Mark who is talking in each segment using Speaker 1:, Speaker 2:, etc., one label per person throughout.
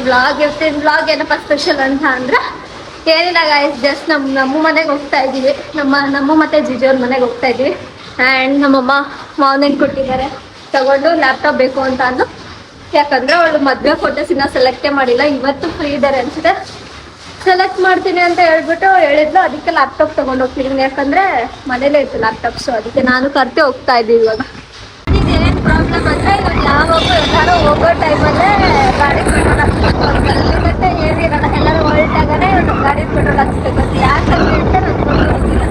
Speaker 1: Vlog ಏನಪ್ಪ special ಅಂತ ಅಂದ್ರೆ ಏನಿಲ್ಲ ಗಾಯ್ಸ್, ಜಸ್ಟ್ ನಮ್ಮ ಮನೆಗೆ ಹೋಗ್ತಾ ಇದೀವಿ. ನಮ್ಮ ಮತ್ತೆ ಜಿಜೋರ್ ಮನೆಗೆ ಹೋಗ್ತಾ ಇದೀವಿ. ಆ್ಯಂಡ್ ನಮ್ಮಮ್ಮ ಮಾವನೇನು ಕೊಟ್ಟಿದ್ದಾರೆ ತಗೊಂಡು ಲ್ಯಾಪ್ಟಾಪ್ ಬೇಕು ಅಂತ ಅಂದು. ಯಾಕಂದ್ರೆ ಅವಳು ಮದುವೆ ಫೋಟೋಸ್ ಇನ್ನೂ ಸೆಲೆಕ್ಟೇ ಮಾಡಿಲ್ಲ, ಇವತ್ತು ಫ್ರೀ ಇದ್ದಾರೆ ಅನ್ಸುತ್ತೆ. ಸೆಲೆಕ್ಟ್ ಮಾಡ್ತೀನಿ ಅಂತ ಹೇಳ್ಬಿಟ್ಟು ಹೇಳಿದ್ಲು, ಅದಕ್ಕೆ ಲ್ಯಾಪ್ಟಾಪ್ ತಗೊಂಡು ಹೋಗ್ತಿದ್ದೀನಿ. ಯಾಕಂದ್ರೆ ಮನೇಲೇ ಇತ್ತು ಲ್ಯಾಪ್ಟಾಪ್, ಸೊ ಅದಕ್ಕೆ ನಾನು ಕರ್ತೆ ಹೋಗ್ತಾ ಇದ್ದೀವಿ. ಇವಾಗ ಏನ್ ಪ್ರಾಬ್ಲಮ್ ಅಂದ್ರೆ ಇವಾಗ ಯಾವಾಗ ಎಲ್ಲರೂ ಹೋಗೋ ಟೈಮಲ್ಲೇ ಗಾಡಿ ಪೆಟ್ರೋಲ್ ಹಾಕ್ಸ್ಬೇಕು, ಏನಿರಲ್ಲ ಎಲ್ಲರೂ ಹೊರಟಾಗನೇ ಗಾಡಿ ಪೆಟ್ರೋಲ್ ಹಾಕ್ಸ್ಬೇಕಂತ. ಯಾಕಂತ ಹೇಳ್ತಾ ನಾನು ಗೊತ್ತಿಲ್ಲ.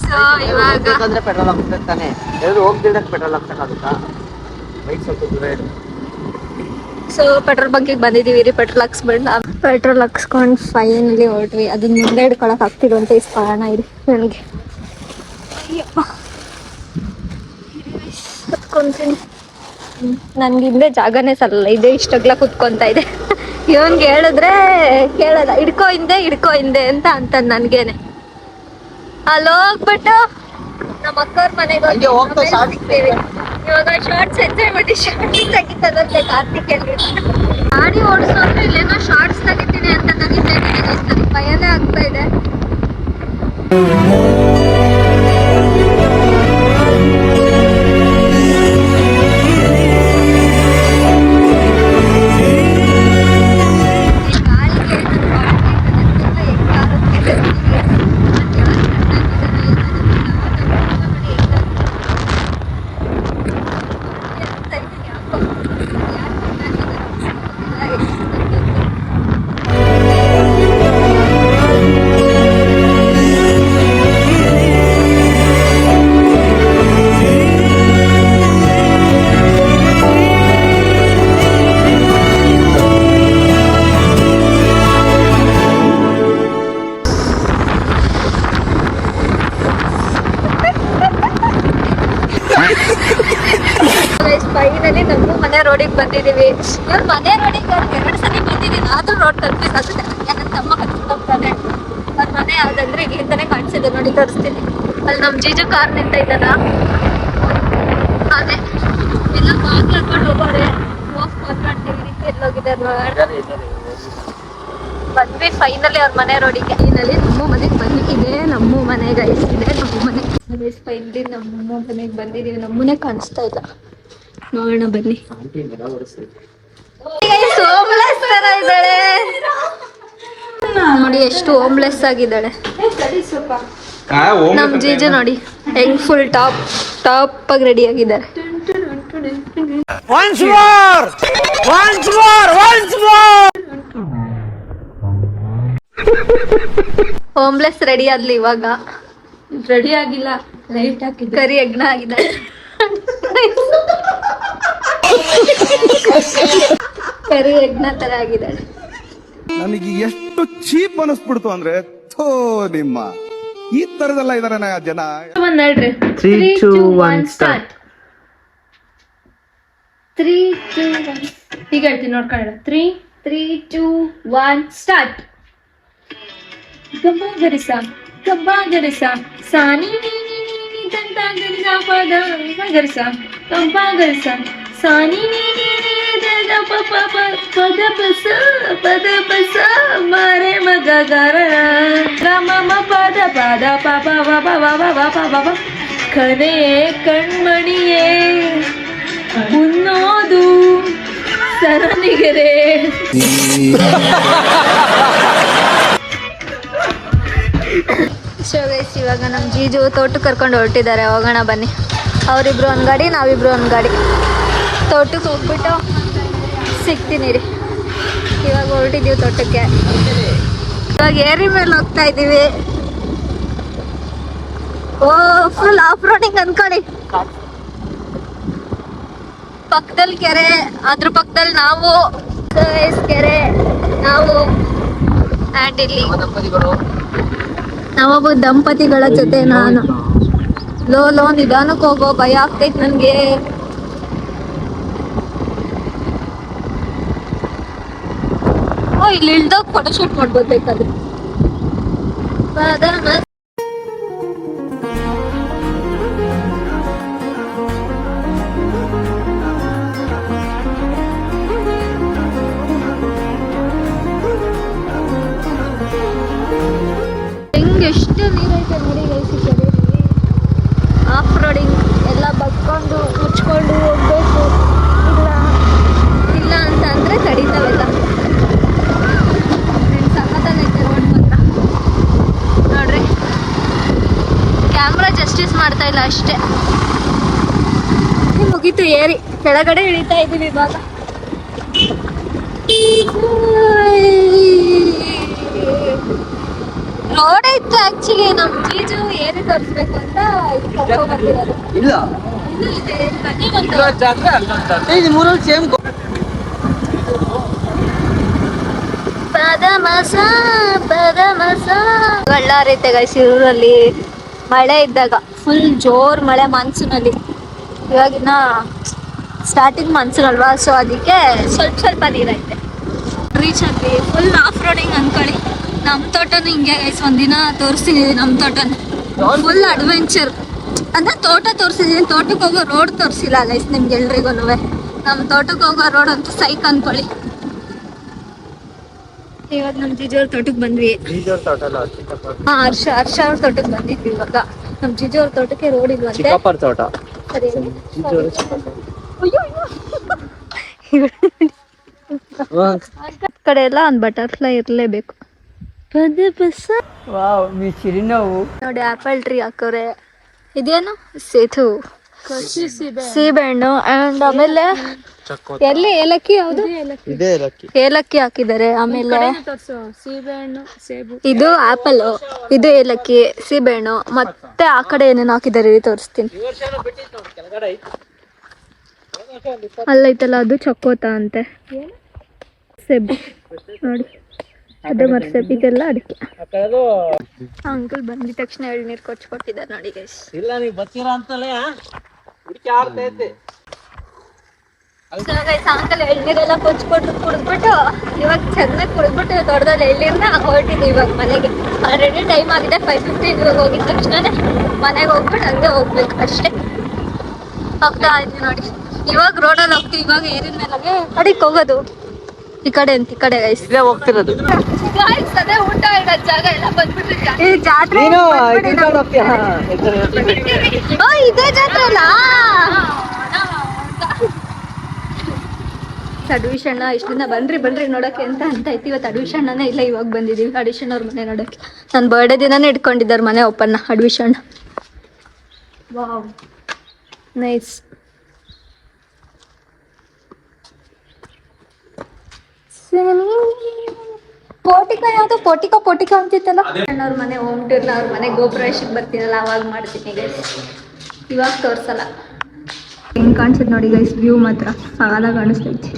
Speaker 1: ಸೊ ಇವಾಗ
Speaker 2: ಪೆಟ್ರೋಲ್ ಹಾಕ್ಸ್ಬೇಕು ತಾನೆ, ಎಲ್ಲರೂ ಹೋಗ್ತಿದ್ದಕ್ಕೆ ಪೆಟ್ರೋಲ್ ಹಾಕ್ಸಕ್ಕಾಗುತ್ತಾ? ಬೈಕ್ ಸ್ವಲ್ಪ ದೂರ ಇಡು.
Speaker 1: ಸೊ ಪೆಟ್ರೋಲ್ ಬಂಕಿಗೆ ಬಂದಿದ್ದೀವಿ ರೀ. ಪೆಟ್ರೋಲ್ ಹಾಕ್ಸ್ಕೊಂಡು ಫೈನಲಿ ಹೊರಟ್ವಿ. ಅದನ್ನ ಮುಂದೆ ಹಿಡ್ಕೊಳಕ್ ಆಗ್ತಿರುವಂತ ಇಸ್ಕೊಳ್ಳೋಣ ಇರಿ ನನಗೆ. ಕುತ್ಕೊಂತೀನಿ. ನನ್ಗೆ ಹಿಂದೆ ಜಾಗನೇ ಸಲ್ಲ ಇದೆ, ಇಷ್ಟಗ್ಲ ಕುತ್ಕೊಂತ ಇದೆ. ಇವನ್ಗೆ ಹೇಳಿದ್ರೆ ಕೇಳಲ್ಲ, ಹಿಡ್ಕೋ ಹಿಂದೆ ಅಂತ ಅಂತದ್ ನನ್ಗೇನೆ. ಅಲ್ಲಿ ಹೋಗ್ಬಿಟ್ಟು ನಮ್ಮ ಅಕ್ಕವ್ರ ಮನೆಗೆ ಸಿಗ್ತೀವಿ. ಇವಾಗ ಶಾರ್ಟ್ಸ್ ಎಂಜಾಯ್ ಮಾಡಿ ಶಾರ್ಟ್ಸ್ ತೆಗಿತದಂತೆ ಕಾರ್ತಿಕ್ ಗಾಡಿ ಓಡಿಸೋದ್ರೆ ಇಲ್ಲೇನೋ ಶಾರ್ಟ್ಸ್ ತೆಗಿತೀನಿ ಅಂತ ತೆಗಿತಾ ಇದ್ದೀನಿ. ನನಗೆ ಭಯನೇ ಆಗ್ತಾ ಇದೆ. ಫೈನಲಿ ನಮ್ಮ ಮನೆ ರೋಡಿಗೆ ಬಂದಿದ್ದೀವಿ. ಇವ್ರ ಮನೆ ರೋಡಿಗೆ 2 ಸಲ ಬಂದಿದ್ದೀನಿ, ಆದ್ರೂ ರೋಡ್ ಕನ್ಫ್ಯೂಸ್ ಆಗುತ್ತೆ. ನನ್ನ ತಮ್ಮ ಕರ್ಕೊಂಡೋಗ್ತಾನೆ. ಅವ್ರ ಮನೆ ಯಾವ್ದಂದ್ರೆ ಇಲ್ಲಿಂದಾನೆ ಕಾಣಿಸಿದೆ ನೋಡಿ, ತೋರಿಸ್ತೀನಿ. ಅಲ್ಲಿ ನಮ್ಮ ಜೀಜು ಕಾರ್ ನಿಂತ ಇದ್ದಾನ, ಅದೇ ಎಲ್ಲ ಬಾಗ್ಲು ಹಾಕೊಂಡು ಹೋಗೋರೆ. ಹೋಗಿ ಫೋನ್ ಮಾಡ್ತೀವಿ ಎಲ್ಲೋಗಿದ್ದಾರೆ. ಬಂದ್ವಿ ಫೈನಲಿ ಅವ್ರ ಮನೆ ರೋಡಿಗೆ. ಫೈನಲಿ ನಮ್ಮ ಮನೆಗೆ ಬಂದ್ವಿ. ಇದೇ ನಮ್ಮ ಮನೆಗ ಇದೆ ನಮ್ಮ ಮನೆ. ಫೈನಲಿ ನಮ್ಮ ಮನೆಗೆ ಬಂದಿದ್ದೀವಿ. ನಮ್ಮನೆ ಕಾಣಿಸ್ತಾ ಇಲ್ಲ, ನೋಡೋಣ ಬನ್ನಿ. ಹೋಮ್ಲೆಸ್ ತರ ಇದ್ದಾಳೆ ನೋಡಿ, ಎಷ್ಟು ಹೋಮ್ಲೆಸ್ ಆಗಿದ್ದಾಳೆ. ನಮ್ ಜೀಜು ನೋಡಿ ಹೆಂಗ್ ಫುಲ್ ಟಾಪ್ ಆಗಿ ರೆಡಿ ಆಗಿದ್ದಾರೆ. Homeless ready Aadmi. ಇವಾಗ ರೆಡಿ ಆಗಿಲ್ಲ, ಲೈಟ್ ಹಾಕಿದ್ದೆ, ಕರಿ ಯಜ್ಞ ಆಗಿದ್ದಾರೆ. ಕರಿ ಯಜ್ಞ ತರ ಆಗಿದ್ದಾಳೆ.
Speaker 3: ನನಗೆ ಎಷ್ಟು ಚೀಪ್ ಅನಿಸ್ಬಿಡ್ತು ಅಂದ್ರೆ, ಥೋ ನಿಮ್ಮ ಈ ತರದೆಲ್ಲ ಇದಾರೆ ಜನ.
Speaker 1: ಹೇಳ್ರಿ 3, 2, 1 ಸ್ಟಾರ್ಟ್. 3, 2, 1 ಈಗ ಹೇಳ್ತೀನಿ ನೋಡ್ಕೊಳ್ಳ. 3, 2, 1 ಸ್ಟಾರ್ಟ್. ಗಬ್ಬಾ ಗರಿಸ ಸಾನಿ ತಂತ ಗರಿಸ ಪದ ಗರಿಸ ಗಬ್ಬಾ ಗರಿಸ ಸಾನಿ ಪದ ಬಸ ಮಾರೆ ಮಗ ಗರ ಗಮ ಪದ ಪದ ಪಾಪ ವ ಕನೆ ಕಣ್ಮಣಿಯೇ ಉನ್ನೋದು ಸರನಿಗೆರೆ. ಸೊ ಗೈಸ್, ಇವಾಗ ನಮ್ಮ ಜೀಜು ತೋಟಕ್ಕೆ ಕರ್ಕೊಂಡು ಹೊರಟಿದ್ದಾರೆ. ಹೋಗೋಣ ಬನ್ನಿ. ಅವರಿಬ್ರು ಒಂದು ಗಾಡಿ, ನಾವಿಬ್ರು ಒಂದು ಗಾಡಿ. ತೋಟಕ್ಕೆ ಹೋಗ್ಬಿಟ್ಟು ಸಿಗ್ತೀನಿ ರೀ. ಇವಾಗ ಹೊರಟಿದ್ದೀವಿ ತೋಟಕ್ಕೆ. ಇವಾಗ ಏರಿ ಮೇಲೆ ಹೋಗ್ತಾ ಇದ್ದೀವಿ. ಓ ಫುಲ್ ಆಫ್ ರೋಡಿಂಗ್ ಅನ್ಕೊಳ್ಳಿ. ಪಕ್ಕದಲ್ಲಿ ಕೆರೆ, ಅದ್ರ ಪಕ್ಕದಲ್ಲಿ ನಾವು ಕೆರೆ, ನಾವು ಆ್ಯಂಡ್ ಇಲ್ಲಿ ನಾವೊಬ್ಬ ದಂಪತಿಗಳ ಜೊತೆ ನಾನು. ಲೋ ನಿಧಾನಕ್ಕೆ ಹೋಗೋ, ಭಯ ಆಗ್ತೈತೆ ನನ್ಗೆ. ಇಲ್ಲಿ ಇಳ್ದಾಗ ಫೋಟೋ ಶೂಟ್ ಮಾಡ್ಬೋದಾದ್ರೆ. ಕಾಣಿಸ್ತಾ ಇಲ್ಲ ಅಷ್ಟೇ. ಮುಗೀತು ಏರಿ, ಕೆಳಗಡೆ ಇಳಿತಾ ಇದೀವಿ ಇವಾಗ. ರೋಡ್ ಇತ್ತು ಆಕ್ಚುಲಿ, ನಮ್ ಜೀಜು ಏರಿ ತೋರಿಸ್ಬೇಕು ಅಂತ ಕರ್ಕೊಂಡ್ ಬರ್ತಿರೋದು.
Speaker 2: ಇಲ್ಲ
Speaker 1: ಇದು ಇದೆ, ಬನ್ನಿ ಬಂತು.
Speaker 2: ಇದು ಮೂರಲ್ಲಿ ಸೇಮ್.
Speaker 1: ಪದಮಸ ಪದಮಸ ಬಳ್ಳಾರೈತೆ ಗೈಸ್ ಊರಲ್ಲಿ. ಮಳೆ ಇದ್ದಾಗ ಫುಲ್ ಜೋರ್ ಮಳೆ ಮಾನ್ಸೂನಲ್ಲಿ. ಇವಾಗಿನ ಸ್ಟಾರ್ಟಿಂಗ್ ಮಾನ್ಸೂನ್ ಅಲ್ವಾ, ಸೊ ಅದಕ್ಕೆ ಸ್ವಲ್ಪ ಸ್ವಲ್ಪ ನೀರೈತೆ. ರೀಚ್ ಆದ್ವಿ. ಫುಲ್ ಆಫ್ ರೋಡಿಂಗ್ ಅನ್ಕೊಳ್ಳಿ. ನಮ್ಮ ತೋಟನು ಹಿಂಗೆ ಗೈಸ್, ಒಂದಿನ ತೋರಿಸ್ತಿದೀವಿ ನಮ್ಮ ತೋಟನ. ಫುಲ್ ಅಡ್ವೆಂಚರ್ ಅಂದ್ರೆ ತೋಟ ತೋರಿಸಿದೀನಿ, ತೋಟಕ್ಕೆ ಹೋಗೋ ರೋಡ್ ತೋರಿಸಿಲ್ಲ ಗೈಸ್ ನಿಮ್ಗೆ ಎಲ್ರಿಗೂ. ನಮ್ಮ ತೋಟಕ್ಕೆ ಹೋಗೋ ರೋಡ್ ಅಂತೂ ಸೈಕ್ ಅನ್ಕೊಳ್ಳಿ. ಇವಾಗ ನಮ್ ಜಿಜೋರ್ ತೋಟಕ್ಕೆ ಬಂದ್ವಿ. ಹಾ, ಹರ್ಷ ಅವ್ರ ತೋಟಕ್ಕೆ ಬಂದಿದ್ವಿ ಇವಾಗ. ನಮ್ ಜಿಜೋರ್ ತೋಟಕ್ಕೆ ರೋಡ್ ಇಲ್ವಂತೆ.
Speaker 2: ಚಿಕ್ಕಪ್ಪರ ತೋಟ.
Speaker 1: ಸರಿ ಕಡೆ ಎಲ್ಲ ಒಂದ್ ಬಟರ್ಫ್ಲೈ ಇರ್ಲೇಬೇಕು. ನೋಡಿ ಆಪಲ್ ಟ್ರೀ ಹಾಕೋರೆ. ಇದೇನು ಸೇತು, ಸೀಬೆಹಣ್ಣು ಅಂಡ್ ಆಮೇಲೆ ಎಲ್ಲಿ ಏಲಕ್ಕಿ, ಯಾವ್ದು ಏಲಕ್ಕಿ ಹಾಕಿದ್ದಾರೆ. ಆಮೇಲೆ ಇದು ಆಪಲ್, ಇದು ಏಲಕ್ಕಿ, ಸೀಬೆಹಣ್ಣು, ಮತ್ತೆ ಆ ಕಡೆ ಏನೇನು ಹಾಕಿದ್ದಾರೆ ತೋರಿಸ್ತೀನಿ. ಅಲ್ಲೈತಲ್ಲ ಅದು ಚಕ್ಕೋತ ಅಂತೆ, ಸೇಬು ನೋಡಿ, ಅದು ಮರ್ಸೇಬು, ಇದೆಲ್ಲ ಅಡಿಕೆ. ಅಂಕಲ್ ಬಂದಿದ ತಕ್ಷಣ ಎಳ್ನೀರು ಕೊಟ್ಟಿದ್ದಾರೆ ನೋಡಿ ಗೈಸ್.
Speaker 2: ಇಲ್ಲ ನೀವು ಬರ್ತೀರಾ ಅಂತಲೇ ಹುಡುಕಿ ಆಡ್ತಾ ಇದ್ದೆ.
Speaker 1: ಅಂಕಲ್ ಎಳ್ನೀರೆಲ್ಲ ಕೊಚ್ಕೊಟ್ಟು ಕುಡಿದ್ಬಿಟ್ಟು ಇವಾಗ ಚೆನ್ನಾಗಿ ಕುಡಿದ್ಬಿಟ್ಟು ದೊಡ್ಡದಲ್ಲಿ ಎಳ್ನೀರ್ನ ಹೊರಟಿದ್ವಿ ಇವಾಗ ಮನೆಗೆ. ಆಲ್ರೆಡಿ ಟೈಮ್ ಆಗಿದೆ 5:15. ಇವಾಗ ಹೋಗಿದ ತಕ್ಷಣ ಮನೆಗೆ ಹೋಗ್ಬಿಟ್ಟು ಹಂಗೆ ಹೋಗ್ಬೇಕು ಅಷ್ಟೇ. ಹೋಗ್ತಾ ಇದ್ವಿ ನೋಡಿ, ಇವಾಗ ರೋಡಲ್ಲಿ ಹೋಗ್ತೀವಿ. ಇವಾಗ ಏರಿನ ಮೇಲೆ ಅಡಿಗೆ ಹೋಗೋದು ಈ ಕಡೆ ಅಂತ, ಈ ಕಡೆ ಗೈಸ್
Speaker 2: ಇಲ್ಲೇ ಹೋಗ್ತಿರೋದು.
Speaker 1: ಅದೇ ಊಟ ಇಡೋ ಜಾಗ ಎಲ್ಲ ಬಂದ್ಬಿಟ್ಟು ಜಾತ್ರೆ. ಇದೇ ಜಾತ್ರೆ ಅಲ್ಲ. ಅಡ್ವಿಷಣ್ಣ ಇಷ್ಟ ದಿನ ಬನ್ರಿ ನೋಡಕ್ಕೆ ಅಂತ ಐತಿ. ಇವತ್ತು ಅಡ್ವಿಷಣ್ಣನೇ ಇಲ್ಲ, ಇವಾಗ ಬಂದಿದೀವಿ ಅಡ್ವಿಷನ್ ಅವ್ರ ಮನೆ ನೋಡಕ್ಕೆ. ನನ್ನ ಬರ್ಡೇ ದಿನಾನೇ ಇಟ್ಕೊಂಡಿದ್ದಾರೆ ಮನೆ ಓಪನ್ನ ಅಡ್ವಿಷಣ್ಣ. Wow nice. ಪೋಟಿಕ ಯಾವ್ದು, ಪೋಟಿಕ ಅಂತಿತ್ತಲ್ಲ. ಅಣ್ಣವ್ರ ಮನೆ ಹೋಮ್ ಟೂರ್ನ ಅವ್ರ ಮನೆ ಗೋಪುರವೇಶಕ್ಕೆ ಬರ್ತೀನಲ್ಲ ಅವಾಗ ಮಾಡ್ತೀನಿ ಗೈಸ್, ಇವಾಗ ತೋರ್ಸಲ್ಲ. ಹೆಂಗ್ ಕಾಣಿಸುತ್ತೆ ನೋಡಿ ಗೈಸ್, ವ್ಯೂ ಮಾತ್ರ ಸಾಲ ಕಾಣಿಸ್ತೈತಿ.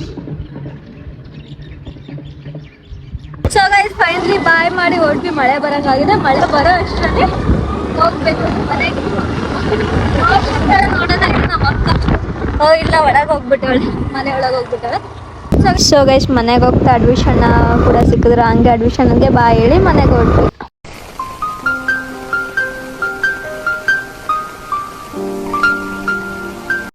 Speaker 1: ಸೊ ಗೈಸ್ ಫೈನಲಿ ಬಾಯ್ ಮಾಡಿ ಹೊರಟ್ವಿ. ಮಳೆ ಬರೋಕ್ಕಾಗಿದೆ, ಮಳೆ ಬರೋ ಅಷ್ಟರಲ್ಲಿ ಹೋಗ್ಬೇಕು ಮನೆಗೆ. ನೋಡೋದಾಯ್ತು ನಮ್ಮ ಅಕ್ಕ ಇಲ್ಲ, ಒಳಗೆ ಹೋಗ್ಬಿಟ್ಟವಳೆ, ಮನೆ ಒಳಗೆ ಹೋಗ್ಬಿಟ್ಟವಳೆ. ಸೊ ಗೈಸ್ ಮನೆಗೆ ಹೋಗ್ತಾ ಅಡ್ವಿಷನ್ನ ಕೂಡ ಸಿಕ್ಕಿದ್ರು. ಹಂಗೆ ಅಡ್ವಿಷನ್ಗೆ ಬಾಯ್ ಹೇಳಿ ಮನೆಗೆ ಹೊರಟ್ವಿ.